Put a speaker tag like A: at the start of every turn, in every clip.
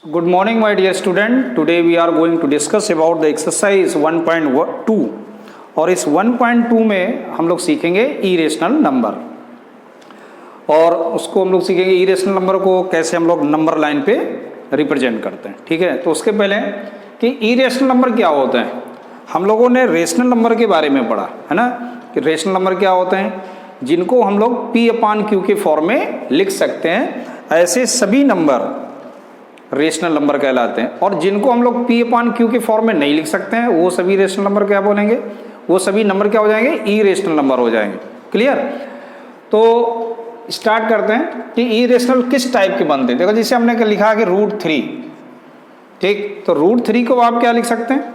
A: Good morning, my dear student. Today we are going to discuss about the exercise 1.2 और इस 1.2 में हम लोग सीखेंगे इरेशनल नंबर और उसको हम लोग सीखेंगे इरेशनल नंबर को कैसे हम लोग नंबर लाइन पे रिप्रेजेंट करते हैं। ठीक है, तो उसके पहले कि इरेशनल नंबर क्या होते हैं, हम लोगों ने रेशनल नंबर के बारे में पढ़ा है ना, कि रेशनल नंबर क्या होते हैं जिनको हम लोग P/Q के फॉर्म में लिख सकते हैं। ऐसे सभी नंबर रेशनल नंबर कहलाते हैं और जिनको हम लोग P/Q के फॉर्म में नहीं लिख सकते हैं वो सभी रेशनल नंबर क्या बोलेंगे, वो सभी नंबर क्या हो जाएंगे, इरेशनल नंबर हो जाएंगे। क्लियर। तो स्टार्ट करते हैं कि इरेशनल किस टाइप के बनते हैं। देखो जैसे हमने लिखा कि √3, ठीक, तो √3 को आप क्या लिख सकते हैं,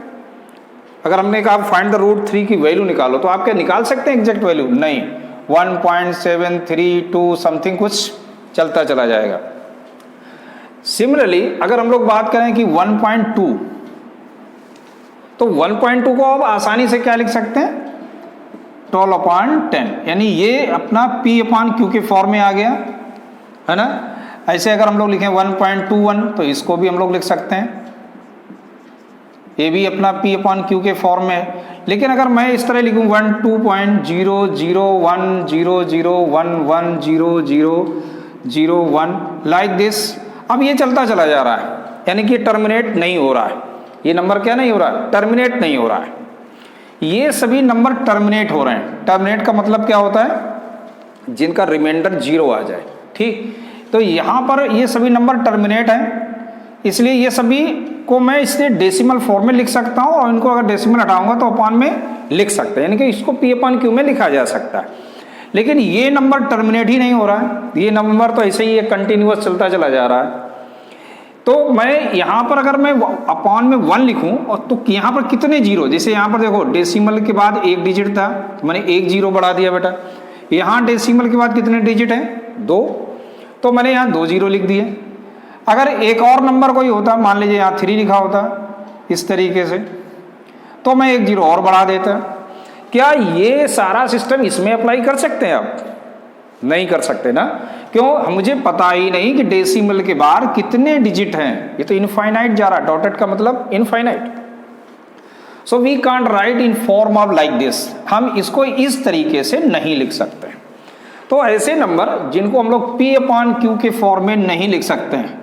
A: अगर हमने कहा फाइंड द √3 की वैल्यू निकालो तो आप क्या निकाल सकते हैं एग्जैक्ट वैल्यू? नहीं, 1.732 समथिंग कुछ चलता चला जाएगा। सिमिलरली अगर हम लोग बात करें कि 1.2, तो 1.2 को आप आसानी से क्या लिख सकते हैं, 12/10, यानी ये अपना P/Q के फॉर्म में आ गया है ना। ऐसे अगर हम लोग लिखें 1.21 तो इसको भी हम लोग लिख सकते हैं, ये भी अपना P/Q के फॉर्म में है। लेकिन अगर मैं इस तरह लिखूं 12.001010001 लाइक दिस, अब ये चलता चला जा रहा है, यानी कि टर्मिनेट नहीं हो रहा है। ये नंबर क्या नहीं हो रहा है, टर्मिनेट नहीं हो रहा है। ये सभी नंबर टर्मिनेट हो रहे हैं। टर्मिनेट का मतलब क्या होता है, जिनका रिमाइंडर 0 आ जाए। ठीक, तो यहाँ पर ये सभी नंबर टर्मिनेट हैं, इसलिए ये सभी को मैं इससे डेसिमल फॉर्म में लिख सकता हूँ और इनको अगर डेसिमल हटाऊंगा तो अपॉन में लिख सकते हैं, यानी कि इसको P/Q में लिखा जा सकता है। लेकिन ये नंबर टर्मिनेट ही नहीं हो रहा है, ये नंबर तो ऐसे ही कंटिन्यूअस चलता चला जा रहा है। तो मैं यहाँ पर अगर मैं अपॉन में 1 लिखूं और तो यहाँ पर कितने जीरो, जैसे यहाँ पर देखो डेसिमल के बाद एक डिजिट था, मैंने एक जीरो बढ़ा दिया बेटा। यहाँ डेसिमल के बाद कितने डिजिट हैं, 2, तो मैंने यहाँ 2 जीरो लिख दिए। अगर एक और नंबर कोई होता, मान लीजिए यहाँ 3 लिखा होता इस तरीके से, तो मैं एक जीरो और बढ़ा देता। क्या ये सारा सिस्टम इसमें अप्लाई कर सकते हैं आप? नहीं कर सकते ना, क्यों? मुझे पता ही नहीं कि डेसिमल के बाद कितने डिजिट हैं, ये तो इनफाइनाइट जा रहा है, डॉटेड का मतलब infinite. So we can't write in form of like this, हम इसको इस तरीके से नहीं लिख सकते। तो ऐसे नंबर जिनको हम लोग P/Q के फॉर्म में नहीं लिख सकते हैं,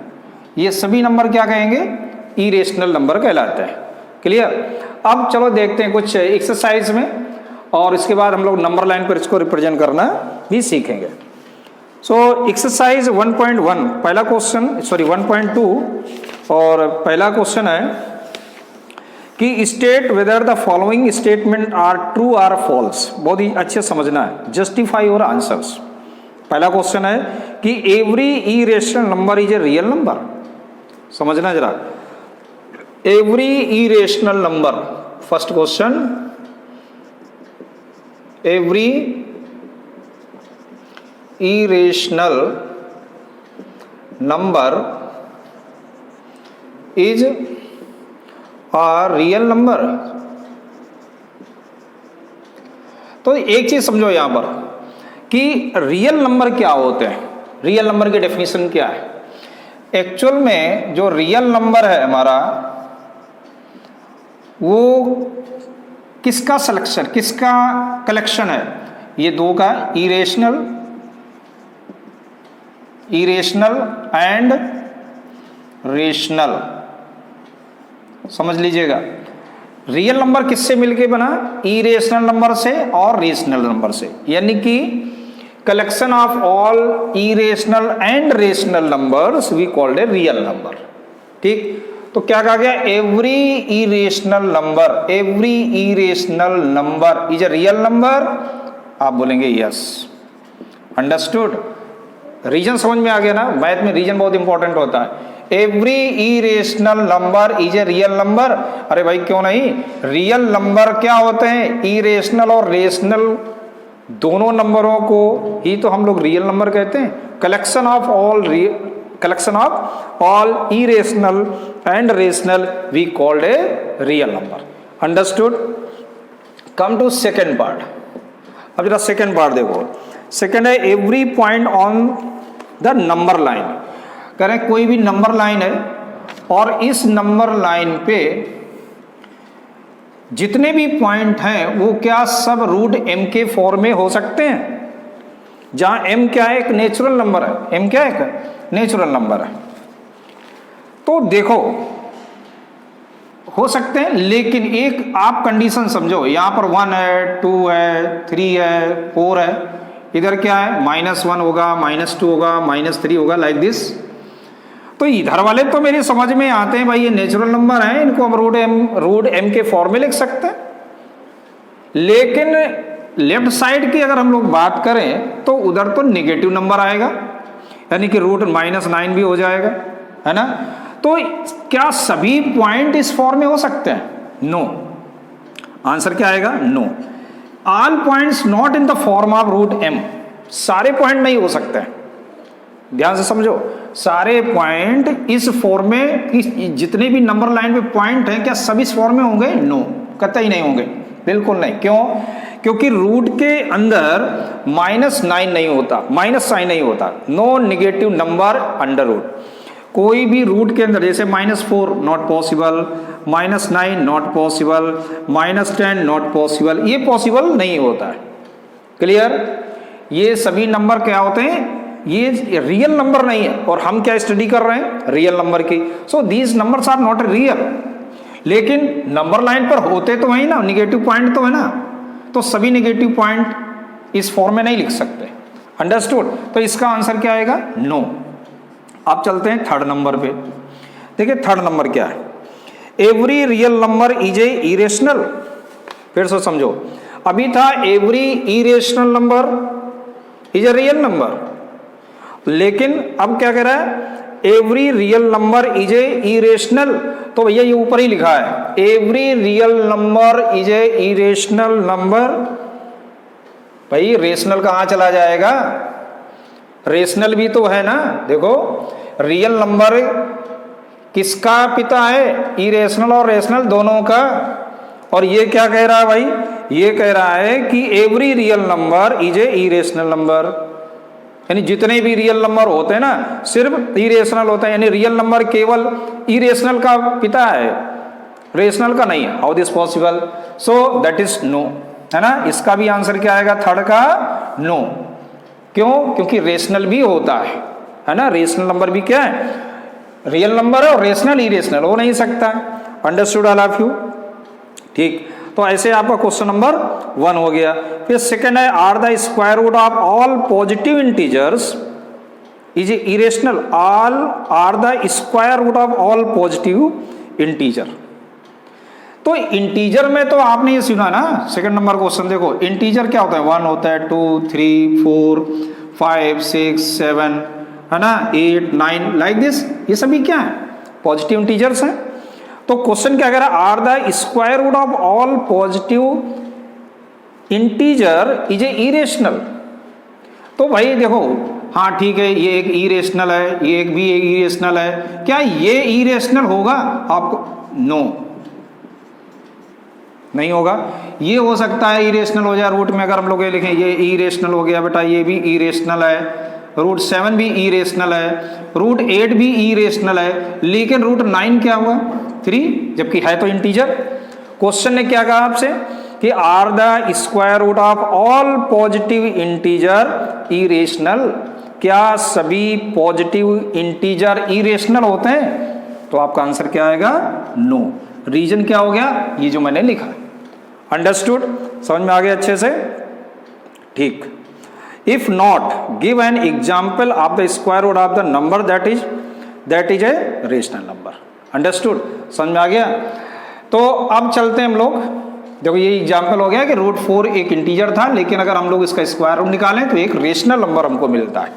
A: ये सभी नंबर क्या कहेंगे, इरेशनल नंबर कहलाते हैं। क्लियर। अब चलो देखते हैं कुछ एक्सरसाइज में और इसके बाद हम लोग नंबर लाइन पर इसको रिप्रेजेंट करना भी सीखेंगे। सो एक्सरसाइज 1.1 पहला क्वेश्चन, सॉरी 1.2 और पहला क्वेश्चन है कि state whether the following statement are true or false. बहुत ही अच्छे समझना है, जस्टिफाई योर आंसर्स। पहला क्वेश्चन है कि every irrational number is a real number. समझना जरा, every irrational number, first question, every irrational number is a real number। तो एक चीज समझो यहां पर कि रियल नंबर क्या होते हैं, रियल नंबर की डेफिनेशन क्या है। एक्चुअल में जो रियल नंबर है हमारा, वो किसका सिलेक्शन, किसका कलेक्शन है, ये दो का, इरेशनल एंड रेशनल। समझ लीजिएगा, रियल नंबर किससे मिलके बना, इरेशनल नंबर से और रेशनल नंबर से, यानी कि collection of all irrational and rational numbers we called a real number. ठीक, तो क्या कहा गया, every irrational number, every irrational number is a real number. आप बोलेंगे यस, अंडरस्टूड। रीजन समझ में आ गया ना, मैथ में रीजन बहुत इंपॉर्टेंट होता है। Every irrational number is a real number. अरे भाई क्यों नहीं, रियल नंबर क्या होते हैं, इरेशनल और रेशनल दोनों नंबरों को ही तो हम लोग रियल नंबर कहते हैं। Collection of all irrational and rational we called a real number. Understood. Come to second part. अब जरा सेकेंड पार्ट देखो। सेकेंड है every point on the number line. करें कोई भी नंबर लाइन है और इस नंबर लाइन पे जितने भी पॉइंट हैं वो क्या सब रूट m के फॉर्म में हो सकते हैं, जहां m क्या है, एक नेचुरल नंबर है, m क्या है, एक नेचुरल नंबर है। तो देखो हो सकते हैं, लेकिन एक आप कंडीशन समझो, यहां पर 1 है, 2 है, 3 है, 4 है, इधर क्या है, -1 होगा, -2 होगा, -3 होगा, लाइक दिस। तो इधर वाले तो मेरी समझ में आते हैं भाई, ये नेचुरल नंबर है, इनको हम रूट m के फॉर्म में लिख सकते हैं। लेकिन लेफ्ट साइड की अगर हम लोग बात करें तो उधर तो नेगेटिव नंबर आएगा, यानी कि रूट -9 भी हो जाएगा, है ना। तो क्या सभी पॉइंट इस फॉर्म में हो सकते हैं? नो। आंसर क्या आएगा? No. All points not in the form of root m, सारे पॉइंट नहीं हो सकते हैं, ध्यान से समझो। सारे पॉइंट इस फॉर्म में, जितने भी नंबर लाइन पे पॉइंट हैं, क्या सभी इस फॉर्म में होंगे? नो, कतई नहीं होंगे, बिल्कुल नहीं। क्यों? क्योंकि रूट के अंदर -9 नहीं होता, माइनस साइन नहीं होता, no negative number under root. कोई भी रूट के अंदर, जैसे -4 not possible, -9 not possible, -10 not possible, ये पॉसिबल नहीं होता है। क्लियर? ये सभी नंबर क्या होते हैं? ये रियल नंबर नहीं है, और हम क्या स्टडी कर रहे हैं? रियल नंबर की। So these numbers are not real, लेकिन नंबर लाइन पर होते तो वही ना, नेगेटिव पॉइंट तो है ना, तो सभी नेगेटिव पॉइंट इस फॉर्म में नहीं लिख सकते। अंडरस्टूड? तो इसका आंसर क्या आएगा? नो। अब चलते हैं थर्ड नंबर पे। देखिए थर्ड नंबर क्या है, every real number is a irrational. फिर से समझो, अभी था every irrational number is a real number, लेकिन अब क्या कह रहा है? Every real number is a irrational. तो भैया ये ऊपर ही लिखा है, every real number is a irrational number. भाई रेशनल कहां चला जाएगा? रेशनल भी तो है ना। देखो रियल नंबर किसका पिता है? इरेशनल और रेशनल दोनों का। और ये क्या कह रहा है भाई? ये कह रहा है कि every real number is a irrational number, यानी जितने भी रियल नंबर होते हैं ना सिर्फ इरेशनल होते हैं, यानी रियल नंबर केवल इरेशनल का पिता है, रेशनल का नहीं है। How this possible? So that is no, है ना। इसका भी आंसर क्या आएगा? थर्ड का नो। क्यों? क्योंकि रेशनल भी होता है ना। रेशनल नंबर भी क्या है? रियल नंबर है, और रेशनल इरेशनल हो नहीं सकता। Understood all of you? ठीक, तो ऐसे आपका क्वेश्चन नंबर 1 हो गया। फिर सेकंड है, are the square root of all positive integers is irrational. All are the square root of all positive integer. तो इंटीजर में तो आपने ये सुना ना, सेकंड नंबर क्वेश्चन देखो, इंटीजर क्या होता है? 1 होता है, 2, 3, 4, 5, 6, 7, है ना, 8, 9, लाइक दिस। ये सभी क्या है? पॉजिटिव इंटीजर्स हैं। तो क्वेश्चन क्या कह रहा है? Are the square root of all positive integer is a irrational. तो भाई देखो, हाँ ठीक है, ये एक इरेशनल है, ये एक भी एक इरेशनल है, क्या ये इरेशनल होगा? आपको नो, नहीं होगा। ये हो सकता है इरेशनल हो जाए रूट में, अगर हम लोग ये लिखें ये इरेशनल हो गया बेटा, ये भी इरेशनल है, रूट 7 भी इरेशनल है, रूट 8 भी इरेशनल है, लेकिन रूट 9 क्या हुआ? 3, जबकि है तो इंटीजर। क्वेश्चन ने क्या कहा आपसे कि are the square root of all positive integer irrational. क्या सभी पॉजिटिव इंटीजर इरेशनल होते हैं? तो आपका आंसर क्या आएगा? नो। रीजन क्या हो गया? ये जो मैंने लिखा। अंडरस्टूड? समझ में आ गया अच्छे से? ठीक। If not, give an example of the square root of the number that is a rational number. Understood? समझ में आ गया? तो अब चलते हैं हम लोग। देखो ये एग्जाम्पल हो गया कि रूट 4 एक इंटीजर था, लेकिन अगर हम लोग इसका स्क्वायर रूट निकालें तो एक रेशनल नंबर हमको मिलता है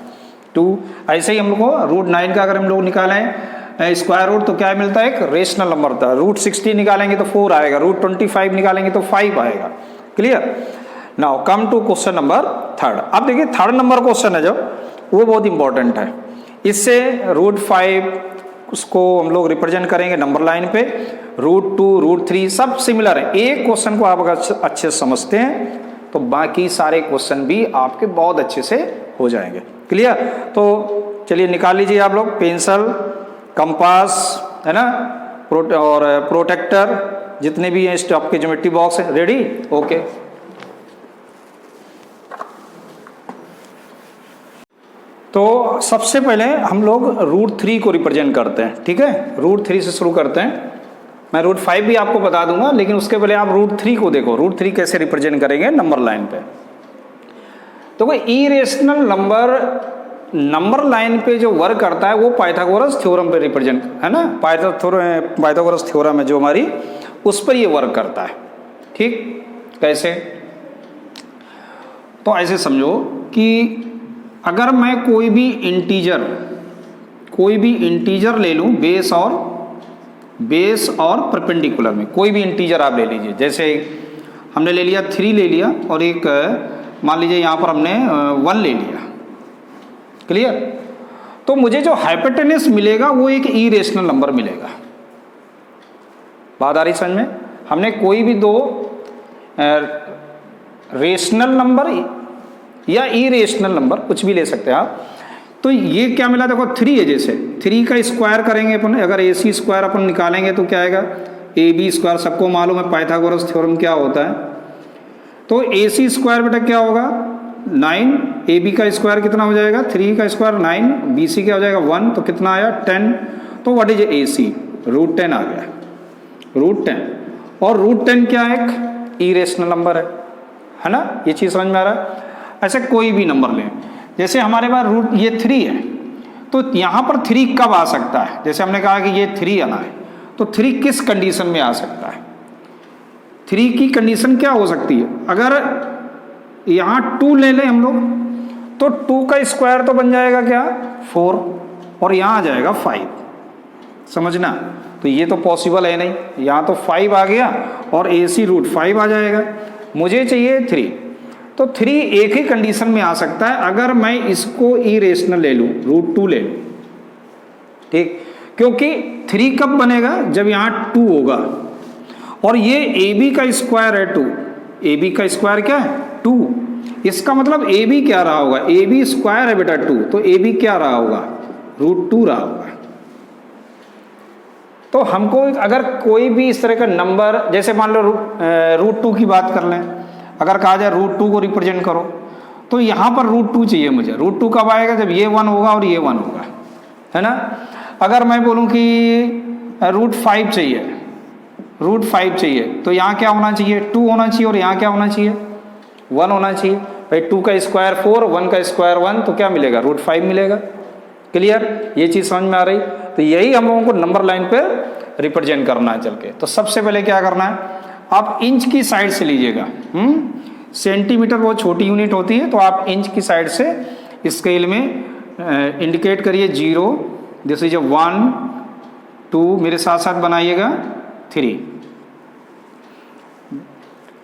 A: 2। ऐसे ही हम लोग को रूट 9 का अगर हम लोग निकालें स्क्वायर रूट तो क्या मिलता है? एक रेशनल नंबर था। रूट 60 निकालेंगे तो 4 आएगा, रूट 25 निकालेंगे तो 5 आएगा। Clear? Now come to question number 3। अब देखिए थर्ड नंबर क्वेश्चन है जो, वो बहुत इंपॉर्टेंट है। इससे रूट 5 उसको हम लोग रिप्रेजेंट करेंगे नंबर लाइन पे, रूट 2, रूट 3 सब सिमिलर है। एक क्वेश्चन को आप अगर अच्छे से समझते हैं तो बाकी सारे क्वेश्चन भी आपके बहुत अच्छे से हो जाएंगे। क्लियर? तो चलिए निकाल लीजिए आप लोग पेंसिल, कंपास, है ना, और प्रोटेक्टर, जितने भी हैं इस आपके ज्योमेट्री बॉक्स है। रेडी? ओके। तो सबसे पहले हम लोग √3 को रिप्रेजेंट करते हैं, ठीक है। √3 से शुरू करते हैं। मैं √5 भी आपको बता दूंगा, लेकिन उसके पहले आप √3 को देखो, √3 कैसे रिप्रेजेंट करेंगे नंबर लाइन पे। तो कोई इरेशनल नंबर लाइन पे जो वर्क करता है वो पाइथागोरस थ्योरम पे रिप्रेजेंट, है ना, पाइथागोरस थ्योरम है जो हमारी, उस पर ये वर्क करता है। ठीक, कैसे? तो ऐसे समझो कि अगर मैं कोई भी इंटीजर ले लूं, बेस और परपेंडिकुलर में कोई भी इंटीजर आप ले लीजिए। जैसे हमने ले लिया 3 ले लिया, और एक मान लीजिए यहाँ पर हमने 1 ले लिया। क्लियर? तो मुझे जो हाइपोटेनस मिलेगा वो एक इरेशनल नंबर मिलेगा। बात आ रही समझ में? हमने कोई भी दो रेशनल नंबर या इरेशनल नंबर, कुछ भी ले सकते हैं आप। तो ये क्या मिला? देखो 3 है, जैसे 3 का स्क्वायर करेंगे अपन, अगर AC स्क्वायर अपन निकालेंगे तो क्या आएगा? AB square. सबको मालूम है पाइथागोरस थ्योरम क्या होता है। तो AC स्क्वायर बेटा क्या होगा? 9। AB का स्क्वायर कितना हो जाएगा? 3 का स्क्वायर 9, BC क्या हो जाएगा? 1, तो कितना आया? 10। तो व्हाट इज AC? √10 आ गया, √10। और √10 क्या है? एक इरेशनल नंबर है ना? ये चीज़ समझ में आ रहा है? ऐसे कोई भी नंबर लें, जैसे हमारे पास ये 3 है, तो यहाँ पर 3 कब आ सकता है? जैसे हमने कहा कि ये 3 आना है, तो 3 किस कंडीशन में आ सकता है? 3 की कंडीशन क्या हो सकती है? अगर यहाँ 2 ले लें हम लोग, तो 2 का स्क्वायर तो बन जाएगा क्या? 4, और यहाँ आ जाएगा 5। समझना? तो ये तो पॉसिबल है नहीं, यहाँ तो 5 आ गया और AC √5 आ जाएगा। मुझे चाहिए 3, तो 3 एक ही कंडीशन में आ सकता है, अगर मैं इसको इरेशनल ले लूँ, √2 ले लूँ। ठीक, क्योंकि 3 कब बनेगा? जब यहाँ 2 होगा, और ये AB का स्क्वायर है 2। AB का स्क्वायर क्या है? 2। इसका मतलब AB क्या रहा होगा? AB स्क्वायर है बेटा 2, तो AB क्या रहा होगा? √2 रहा होगा। तो हमको अगर कोई भी इस तरह का नंबर, जैसे मान लो √2 की बात कर लें, अगर कहा जाए √2 को रिप्रेजेंट करो, तो यहाँ पर √2 चाहिए मुझे। √2 कब आएगा? जब ये 1 होगा और ये 1 होगा, है ना। अगर मैं बोलूँ कि √5 चाहिए, √5 चाहिए, तो यहाँ क्या होना चाहिए? 2 होना चाहिए, और यहाँ क्या होना चाहिए? 1 होना चाहिए। भाई 2 का स्क्वायर 4, 1 का स्क्वायर 1, तो क्या मिलेगा? √5 मिलेगा। क्लियर? ये चीज़ समझ में आ रही? तो यही हम लोगों को नंबर लाइन पर रिप्रेजेंट करना है चल के। तो सबसे पहले क्या करना है, आप इंच की साइड से लीजिएगा। सेंटीमीटर बहुत छोटी यूनिट होती है, तो आप इंच की साइड से स्केल में इंडिकेट करिए 0, दिस इज 1, 2, मेरे साथ साथ बनाइएगा 3।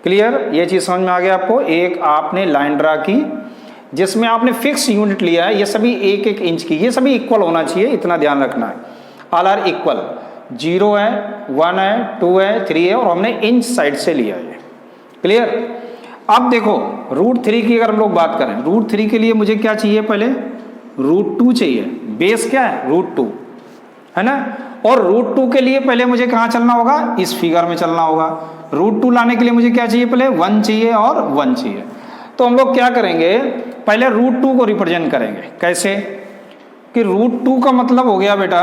A: क्लियर? ये चीज़ समझ में आ गया आपको? एक आपने लाइन ड्रा की जिसमें आपने फिक्स यूनिट लिया है, ये सभी 1-1 इंच की, ये सभी इक्वल होना चाहिए, इतना ध्यान रखना है। ऑल आर इक्वल, 0 है, 1 है, 2 है, 3 है, और हमने इंच साइड से लिया है। क्लियर? अब देखो √3 की अगर हम लोग बात करें, √3 के लिए मुझे क्या चाहिए? पहले √2 चाहिए। बेस क्या है? √2, है ना। और √2 के लिए पहले मुझे कहाँ चलना होगा? इस फिगर में चलना होगा। √2 लाने के लिए मुझे क्या चाहिए? पहले 1 चाहिए और 1 चाहिए। तो हम लोग क्या करेंगे? पहले √2 को रिप्रेजेंट करेंगे। कैसे? कि √2 का मतलब हो गया बेटा,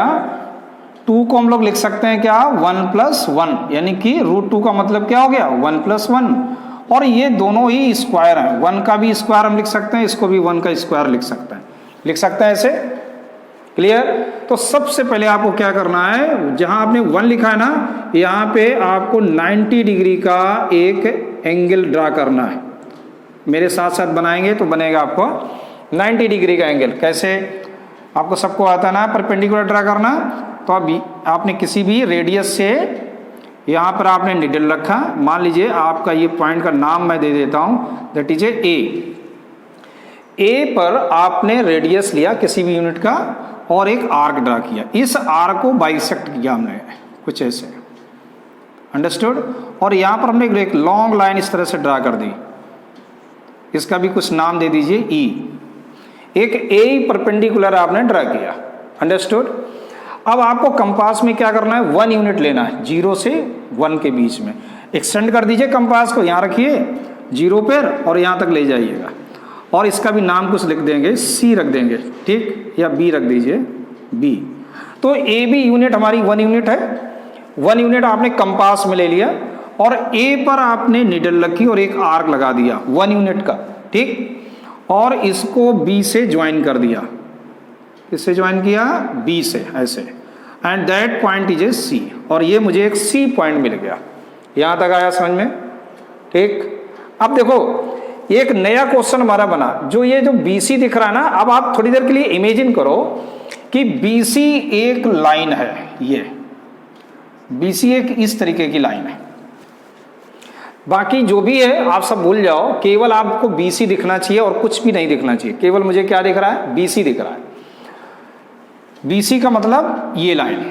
A: 2 को हम लोग लिख सकते हैं क्या? 1 + 1, यानी कि √2 का मतलब क्या हो गया? 1 + 1। और ये दोनों ही स्क्वायर हैं, 1 का भी स्क्वायर हम लिख सकते हैं, इसको भी 1 का स्क्वायर लिख सकते हैं ऐसे। क्लियर? तो सबसे पहले आपको क्या करना है, जहां आपने 1 लिखा है ना, यहाँ पे आपको 90 डिग्री का एक एंगल ड्रा करना है। मेरे साथ साथ बनाएंगे तो बनेगा आपको 90 डिग्री का एंगल। कैसे? आपको सबको आता है ना परपेंडिकुलर ड्रा करना। तो अभी आपने किसी भी रेडियस से, यहाँ पर आपने निडल रखा, मान लीजिए आपका ये पॉइंट का नाम मैं दे देता हूँ, दैट इज ए पर आपने रेडियस लिया किसी भी यूनिट का और एक आर्क ड्रा किया। इस आर्क को बाइसेक्ट किया हमने कुछ ऐसे, अंडरस्टूड। और यहाँ पर हमने एक लॉन्ग लाइन इस तरह से ड्रा कर दी, इसका भी कुछ नाम दे दीजिए ई। एक ए परपेंडिकुलर आपने ड्रा किया, अंडरस्टूड। अब आपको कंपास में क्या करना है, 1 यूनिट लेना है, 0 से 1 के बीच में। एक्सटेंड कर दीजिए कंपास को, यहाँ रखिए 0 पर और यहाँ तक ले जाइएगा, और इसका भी नाम कुछ लिख देंगे, C रख देंगे, ठीक, या B रख दीजिए, B। तो AB यूनिट हमारी 1 यूनिट है। 1 यूनिट आपने कंपास में ले लिया और A पर आपने निडल रखी और एक आर्क लगा दिया 1 यूनिट का, ठीक, और इसको B से ज्वाइन कर दिया। इससे ज्वाइन किया B से, ऐसे, and that point is a C, और ये मुझे एक C पॉइंट मिल गया। यहाँ तक आया समझ में, ठीक। अब देखो एक नया क्वेश्चन हमारा बना, जो ये जो BC दिख रहा है ना, अब आप थोड़ी देर के लिए इमेजिन करो कि BC एक लाइन है, ये BC एक इस तरीके की लाइन है। बाकी जो भी है आप सब भूल जाओ, केवल आपको BC दिखना चाहिए और कुछ भी नहीं दिखना चाहिए, केवल मुझे क्या दिख रहा है, BC दिख रहा है। BC का मतलब ये लाइन,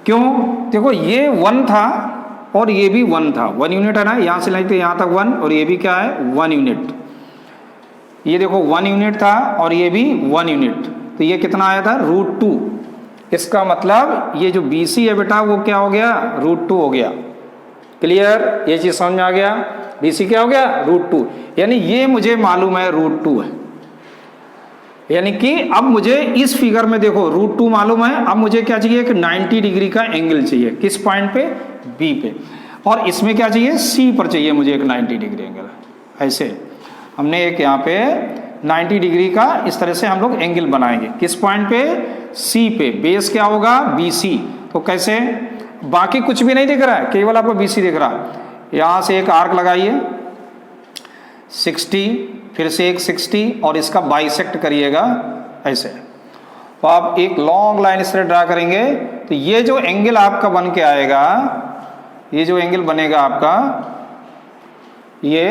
A: क्यों, देखो ये 1 था और ये भी 1 था, 1 यूनिट है ना, यहाँ से लेते यहाँ तक 1, और ये भी क्या है 1 यूनिट। ये देखो 1 यूनिट था और ये भी 1 यूनिट, तो ये कितना आया था, √2। इसका मतलब ये जो BC है बेटा वो क्या हो गया, √2 हो गया। क्लियर, ये चीज समझ में आ गया, BC क्या हो गया, √2, यानी ये मुझे मालूम है √2 है। यानी कि अब मुझे इस फिगर में देखो √2 मालूम है, अब मुझे क्या चाहिए कि 90 डिग्री का एंगल चाहिए, किस पॉइंट पे, B पे, और इसमें क्या चाहिए, C पर चाहिए मुझे एक 90 डिग्री एंगल। ऐसे हमने एक यहाँ पे 90 डिग्री का इस तरह से हम लोग एंगल बनाएंगे, किस पॉइंट पे, C पे। बेस क्या होगा, BC। तो कैसे, बाकी कुछ भी नहीं दिख रहा है, केवल आपको BC दिख रहा है। यहाँ से एक आर्क लगाइए 60, फिर से एक 60, और इसका बाइसेक्ट करिएगा ऐसे। तो आप एक लॉन्ग लाइन इस तरह ड्रा करेंगे, तो ये जो एंगल आपका बन के आएगा, ये जो एंगल बनेगा आपका, ये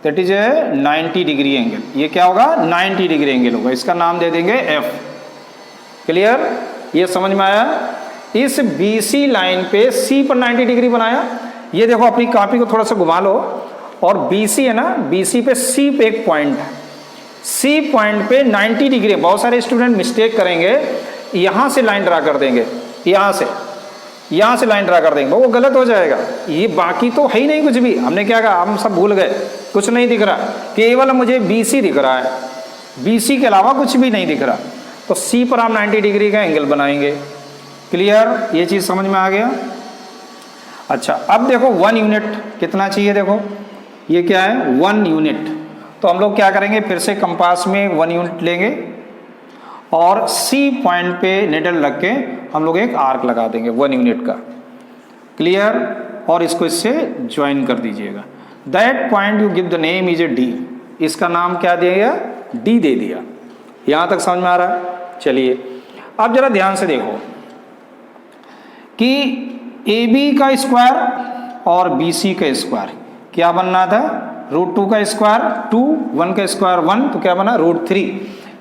A: that is A 90 degree angle. ये क्या होगा, 90 डिग्री एंगल होगा, इसका नाम दे देंगे F। क्लियर, ये समझ में आया। इस BC लाइन पे C पर 90 डिग्री बनाया। ये देखो अपनी कॉपी को थोड़ा सा घुमा लो, और BC है ना, BC पे C पे एक पॉइंट है, C पॉइंट पे 90 डिग्री। बहुत सारे स्टूडेंट मिस्टेक करेंगे, यहाँ से लाइन ड्रा कर देंगे, यहाँ से लाइन ड्रा कर देंगे, वो गलत हो जाएगा। ये बाकी तो है ही नहीं कुछ भी, हमने क्या कहा, हम सब भूल गए, कुछ नहीं दिख रहा, केवल मुझे BC दिख रहा है, BC के अलावा कुछ भी नहीं दिख रहा। तो C पर आप 90 डिग्री का एंगल बनाएंगे। क्लियर, ये चीज़ समझ में आ गया। अच्छा, अब देखो 1 यूनिट कितना चाहिए, देखो ये क्या है, 1 यूनिट। तो हम लोग क्या करेंगे, फिर से कंपास में 1 यूनिट लेंगे और C पॉइंट पे निडल रख के हम लोग एक आर्क लगा देंगे 1 यूनिट का। क्लियर, और इसको इससे ज्वाइन कर दीजिएगा। That point you give the name is a D। इसका नाम क्या दिया, D दे दिया। यहाँ तक समझ में आ रहा है। चलिए अब जरा ध्यान से देखो कि AB का स्क्वायर और BC का स्क्वायर क्या बनना था, √2 का स्क्वायर 2, 1 का स्क्वायर 1, तो क्या बना, √3।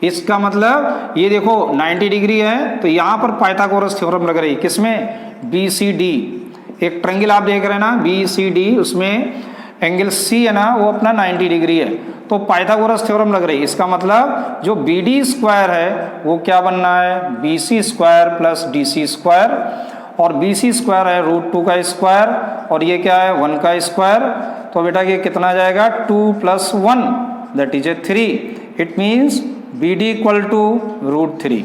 A: इसका मतलब ये देखो 90 डिग्री है, तो यहाँ पर पाइथागोरस थ्योरम लग रही, किसमें, BCD। एक ट्रायंगल आप देख रहे हैं ना BCD, उसमें एंगल C है ना वो अपना 90 डिग्री है, तो पाइथागोरस थ्योरम लग रही। इसका मतलब जो BD स्क्वायर है वो क्या बनना है, BC square plus DC square, और BC स्क्वायर है √2 का स्क्वायर, और ये क्या है 1 का स्क्वायर। तो बेटा ये कितना जाएगा, 2 + 1 that is a 3। It means BD equal to √3।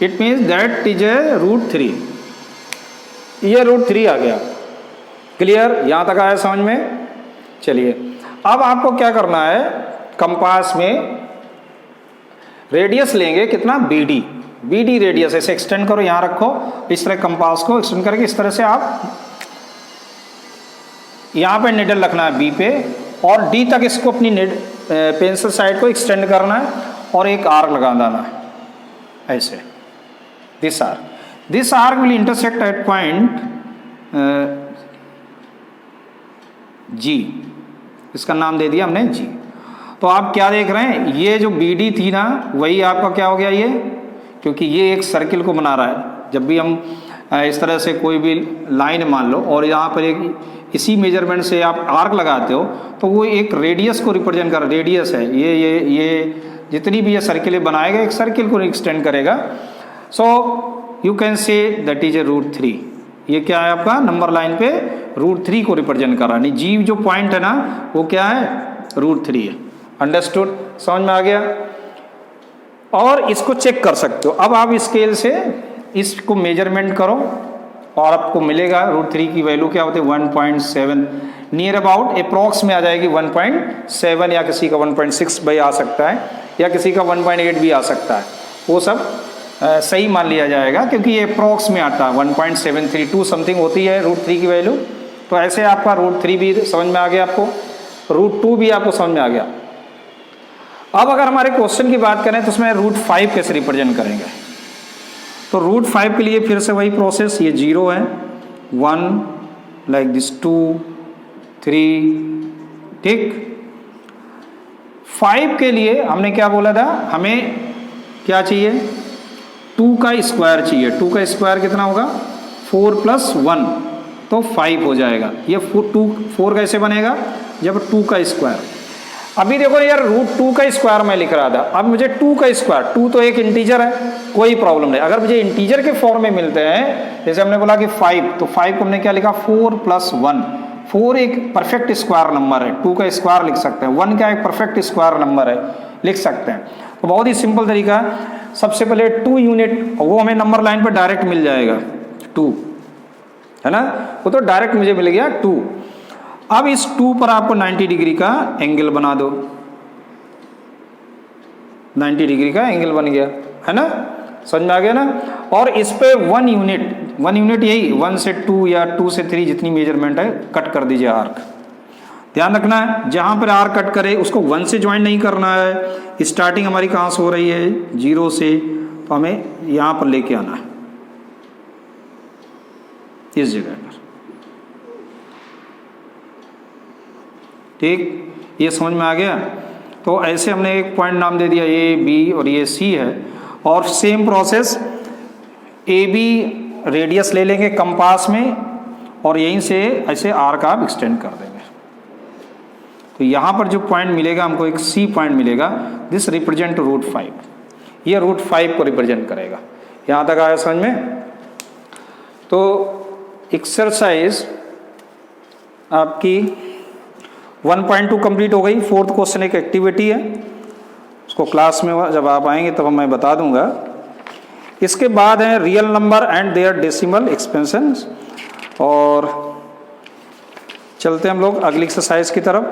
A: It means that is a √3। ये √3 आ गया। क्लियर, यहाँ तक आया समझ में। चलिए अब आपको क्या करना है, कंपास में रेडियस लेंगे कितना, BD रेडियस ऐसे एक्सटेंड करो, यहाँ रखो, इस तरह कंपास को एक्सटेंड करके इस तरह से आप यहाँ पे निडल रखना है B पे, और D तक इसको अपनी पेंसिल साइड को एक्सटेंड करना है और एक आर्क लगा देना है ऐसे। This arc will intersect at point G। इसका नाम दे दिया हमने G। तो आप क्या देख रहे हैं, ये जो BD थी ना वही आपका क्या हो गया ये, क्योंकि ये एक सर्किल को बना रहा है। जब भी हम इस तरह से कोई भी लाइन मान लो और यहाँ पर एक इसी मेजरमेंट से आप आर्क लगाते हो, तो वो एक रेडियस को रिप्रेजेंट कर, रेडियस है ये जितनी भी ये सर्किलें बनाएगा एक सर्किल को एक्सटेंड करेगा। So you can say that is a √3। ये क्या है आपका नंबर लाइन पे √3 को रिप्रेजेंट कर रहा है, नहीं जी जो पॉइंट है ना वो क्या है √3 है। अंडरस्टूड, समझ में आ गया। और इसको चेक कर सकते हो, अब आप स्केल से इसको मेजरमेंट करो और आपको मिलेगा √3 की वैल्यू क्या होती है 1.7, नियर अबाउट अप्रॉक्स में आ जाएगी 1.7, या किसी का 1.6 भाई आ सकता है, या किसी का 1.8 भी आ सकता है, वो सब सही मान लिया जाएगा क्योंकि ये अप्रॉक्स में आता है। 1.732 समथिंग होती है √3 की वैल्यू। तो ऐसे आपका √3 भी समझ में आ गया, आपको √2 भी आपको समझ में आ गया। अब अगर हमारे क्वेश्चन की बात करें तो उसमें √5 कैसे रिप्रेजेंट करेंगे, तो √5 के लिए फिर से वही प्रोसेस, ये 0 है, 1 लाइक दिस, 2 3, ठीक। 5 के लिए हमने क्या बोला था, हमें क्या चाहिए 2 का स्क्वायर चाहिए। 2 का स्क्वायर कितना होगा 4 + 1 तो 5 हो जाएगा। ये 4 कैसे बनेगा जब 2 का स्क्वायर। अभी देखो यार √2 का स्क्वायर मैं लिख रहा था, अब मुझे 2 का स्क्वायर, 2 तो एक इंटीजर है, कोई प्रॉब्लम नहीं। अगर मुझे इंटीजर के फॉर्म में मिलते हैं, जैसे हमने बोला कि 5, तो 5 को हमने क्या लिखा 4 + 1। 4 एक परफेक्ट स्क्वायर नंबर है, 2 का स्क्वायर लिख सकते हैं, 1 क्या एक परफेक्ट स्क्वायर नंबर है, लिख सकते हैं। तो बहुत ही सिंपल तरीका, सबसे पहले 2 यूनिट, वो हमें नंबर लाइन पर डायरेक्ट मिल जाएगा 2, है ना, वो तो डायरेक्ट मुझे मिल गया 2। अब इस 2 पर आपको 90 डिग्री का एंगल बना दो, 90 डिग्री का एंगल बन गया, है ना, समझ में आ गया ना। और इस पे 1 यूनिट यही 1 से 2 या 2 से 3 जितनी मेजरमेंट है कट कर दीजिए आर्क। ध्यान रखना है जहां पर आर्क कट करे उसको 1 से ज्वाइन नहीं करना है। स्टार्टिंग हमारी कहां से हो रही है 0 से, तो हमें यहां पर लेके आना है इस जगह पर, ठीक। ये समझ में आ गया। तो ऐसे हमने एक पॉइंट नाम दे दिया ए बी और ये सी है। और same process A B radius ले लेंगे कंपास में और यहीं से ऐसे आर्क आप एक्सटेंड कर देंगे। तो यहाँ पर जो पॉइंट मिलेगा हमको एक सी पॉइंट मिलेगा, दिस रिप्रेजेंट √5, ये √5 को रिप्रेजेंट करेगा। यहाँ तक आया समझ में। तो एक्सरसाइज आपकी 1.2 कंप्लीट हो गई। 4th क्वेश्चन एक एक्टिविटी है, उसको क्लास में जब आप आएंगे तब मैं बता दूंगा। इसके बाद है real number and their decimal expansions. और चलते हैं हम लोग अगली एक्सरसाइज की तरफ,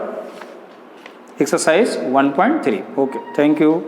A: एक्सरसाइज 1.3। Okay, thank you.